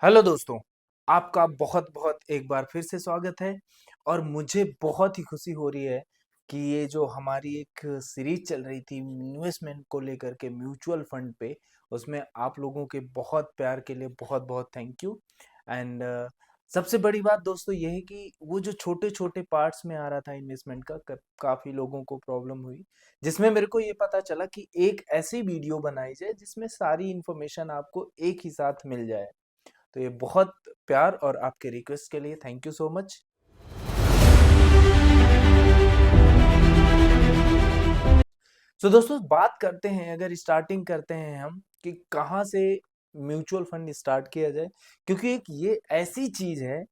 Hello दोस्तों, आपका बहुत-बहुत एक बार फिर से स्वागत है और मुझे बहुत ही खुशी हो रही है कि ये जो हमारी एक सीरीज़ चल रही थी इन्वेस्टमेंट को लेकर के म्यूचुअल फंड पे, उसमें आप लोगों के बहुत प्यार के लिए बहुत-बहुत थैंक यू। एंड सबसे बड़ी बात दोस्तों ये है कि वो जो छोटे-छोटे पार्ट्स में आ रहा था इन्वेस्टमेंट का काफ़ी लोगों को प्रॉब्लम हुई, जिसमें मेरे को ये पता चला कि एक ऐसी वीडियो बनाई जाए जिसमें सारी इन्फॉर्मेशन आपको एक ही साथ मिल जाए। तो ये बहुत प्यार और आपके रिक्वेस्ट के लिए थैंक यू सो मच। सो दोस्तों बात करते हैं, अगर स्टार्टिंग करते हैं हम कि कहाँ से म्यूचुअल फंड स्टार्ट किया जाए, क्योंकि एक ये ऐसी चीज है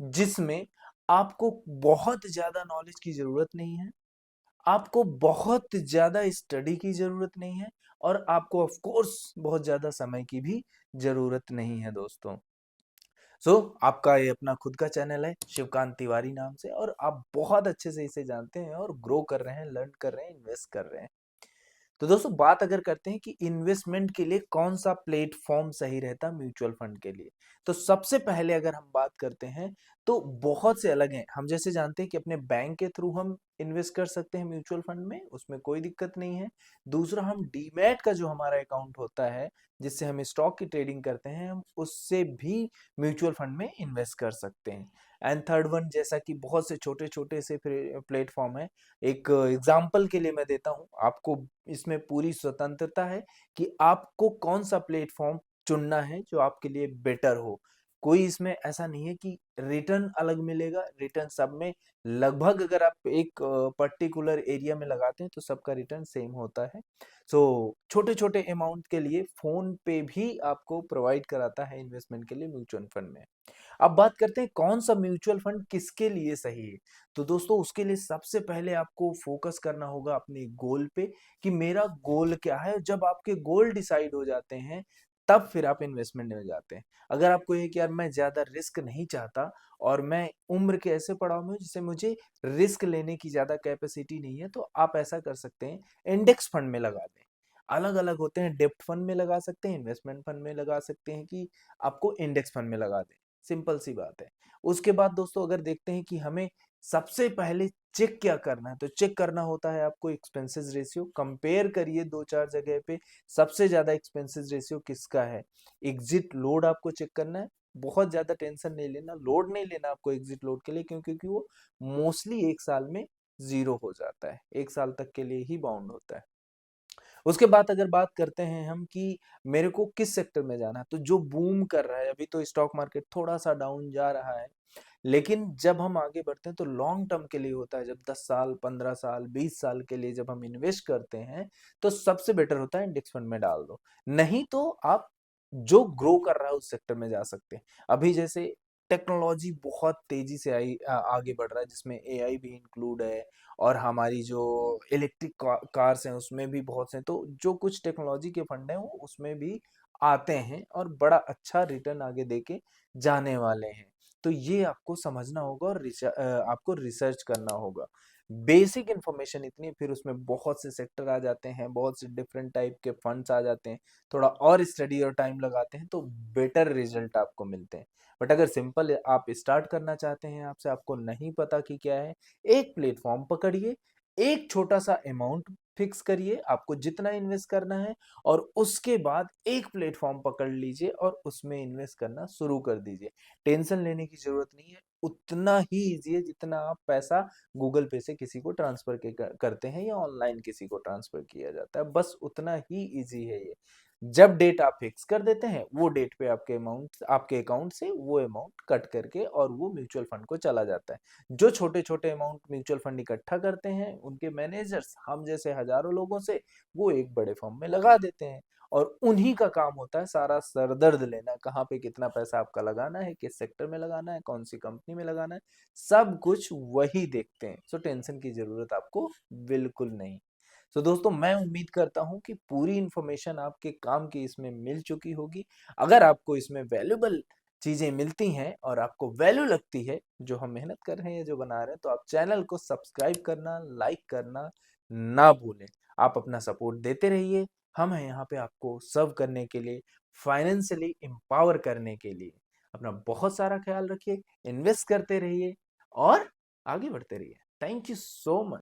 जिसमें आपको बहुत ज्यादा नॉलेज की जरूरत नहीं है, आपको बहुत ज्यादा स्टडी की जरूरत नहीं है और आपको ऑफ कोर्स बहुत ज्यादा समय की भी जरूरत नहीं है दोस्तों। आपका ये अपना खुद का चैनल है शिवकांत तिवारी नाम से, और आप बहुत अच्छे से इसे जानते हैं और ग्रो कर रहे हैं, लर्न कर रहे हैं, इन्वेस्ट कर रहे हैं। तो दोस्तों बात अगर करते हैं कि इन्वेस्टमेंट के लिए कौन सा प्लेटफॉर्म सही रहता है म्यूचुअल फंड के लिए, तो सबसे पहले अगर हम बात करते हैं तो बहुत से अलग हैं। हम जैसे जानते हैं कि अपने बैंक के थ्रू हम इन्वेस्ट कर सकते हैं म्यूचुअल फंड में, उसमें कोई दिक्कत नहीं है। दूसरा, हम डीमैट का जो हमारा अकाउंट होता है जिससे हम स्टॉक की ट्रेडिंग करते हैं, हम उससे भी म्यूचुअल फंड में इन्वेस्ट कर सकते हैं। एंड थर्ड वन, जैसा कि बहुत से छोटे छोटे से प्लेटफॉर्म है, एक एग्जाम्पल के लिए मैं देता हूँ आपको, इसमें पूरी स्वतंत्रता है कि आपको कौन सा प्लेटफॉर्म चुनना है जो आपके लिए बेटर हो। कोई इसमें ऐसा नहीं है कि रिटर्न अलग मिलेगा, रिटर्न सब में लगभग, अगर आप एक पर्टिकुलर एरिया में लगाते हैं तो सबका रिटर्न सेम होता है। सो छोटे छोटे अमाउंट के लिए फोन पे भी आपको प्रोवाइड कराता है इन्वेस्टमेंट के लिए म्यूचुअल फंड में। अब बात करते हैं कौन सा म्यूचुअल फंड किसके लिए सही है। तो दोस्तों उसके लिए सबसे पहले आपको फोकस करना होगा अपने गोल पे कि मेरा गोल क्या है। जब आपके गोल डिसाइड हो जाते हैं तब फिर आप इन्वेस्टमेंट में जाते हैं। अगर आपको ये कि यार मैं ज्यादा रिस्क नहीं चाहता और मैं उम्र के ऐसे पड़ाव में हूं जिससे मुझे रिस्क लेने की ज्यादा कैपेसिटी नहीं है, तो आप ऐसा कर सकते हैं, इंडेक्स फंड में लगा दें। अलग अलग होते हैं, डेप्ट फंड में लगा सकते हैं, इन्वेस्टमेंट फंड में लगा सकते हैं, कि आपको इंडेक्स फंड में लगा दें। सिंपल सी बात है। उसके बाद दोस्तों अगर देखते हैं कि हमें सबसे पहले चेक क्या करना है, तो चेक करना होता है आपको एक्सपेंसेस रेशियो। कंपेयर करिए दो चार जगह पे सबसे ज्यादा एक्सपेंसेस रेशियो किसका है। एग्जिट लोड आपको चेक करना है। बहुत ज्यादा टेंशन नहीं लेना, लोड नहीं लेना आपको एग्जिट लोड के लिए, क्योंकि वो मोस्टली एक साल में जीरो हो जाता है, एक साल तक के लिए ही बाउंड होता है। उसके बाद अगर बात करते हैं हम कि मेरे को किस सेक्टर में जाना है, तो जो बूम कर रहा है, अभी तो स्टॉक मार्केट थोड़ा सा डाउन जा रहा है, लेकिन जब हम आगे बढ़ते हैं तो लॉन्ग टर्म के लिए होता है। जब 10 साल, 15 साल, 20 साल के लिए जब हम इन्वेस्ट करते हैं तो सबसे बेटर होता है इंडेक्स फंड में डाल दो। नहीं तो आप जो ग्रो कर रहा है उस सेक्टर में जा सकते हैं। अभी जैसे टेक्नोलॉजी बहुत तेजी से आगे बढ़ रहा है, जिसमें एआई भी इंक्लूड है, और हमारी जो इलेक्ट्रिक कार्स हैं उसमें भी बहुत से, तो जो कुछ टेक्नोलॉजी के फंड हैं वो उसमें भी आते हैं और बड़ा अच्छा रिटर्न आगे देके जाने वाले हैं। तो ये आपको समझना होगा और आपको रिसर्च करना होगा। बेसिक इन्फॉर्मेशन इतनी, फिर उसमें बहुत से सेक्टर आ जाते हैं, बहुत से डिफरेंट टाइप के फंड्स आ जाते हैं। थोड़ा और स्टडी और टाइम लगाते हैं तो बेटर रिजल्ट आपको मिलते हैं। बट अगर सिंपल आप स्टार्ट करना चाहते हैं, आपसे आपको नहीं पता कि क्या है, एक प्लेटफॉर्म पकड़िए, एक छोटा सा अमाउंट फिक्स करिए आपको जितना इन्वेस्ट करना है, और उसके बाद एक प्लेटफॉर्म पकड़ लीजिए और उसमें इन्वेस्ट करना शुरू कर दीजिए। टेंशन लेने की जरूरत नहीं है, उतना ही इजी है जितना आप पैसा गूगल पे से किसी को ट्रांसफर करते हैं या ऑनलाइन किसी को ट्रांसफर किया जाता है, बस उतना ही इजी है ये। जब डेट आप फिक्स कर देते हैं, वो डेट पे आपके अकाउंट से वो अमाउंट कट करके और वो म्यूचुअल फंड को चला जाता है। जो छोटे छोटे अमाउंट म्यूचुअल फंड इकट्ठा करते हैं उनके मैनेजर्स हम जैसे हजारों लोगों से, वो एक बड़े फॉर्म में लगा देते हैं, और उन्हीं का काम होता है सारा सरदर्द लेना, कहाँ पे कितना पैसा आपका लगाना है, किस सेक्टर में लगाना है, कौन सी कंपनी में लगाना है, सब कुछ वही देखते हैं। सो टेंशन की जरूरत आपको बिल्कुल नहीं। तो दोस्तों मैं उम्मीद करता हूं कि पूरी इंफॉर्मेशन आपके काम की इसमें मिल चुकी होगी। अगर आपको इसमें वैल्यूबल चीजें मिलती हैं और आपको वैल्यू लगती है जो हम मेहनत कर रहे हैं, जो बना रहे हैं, तो आप चैनल को सब्सक्राइब करना, लाइक करना ना भूलें। आप अपना सपोर्ट देते रहिए, हम हैं यहाँ पे आपको सर्व करने के लिए, फाइनेंशियली एम्पावर करने के लिए। अपना बहुत सारा ख्याल रखिए, इन्वेस्ट करते रहिए और आगे बढ़ते रहिए। Thank you so much.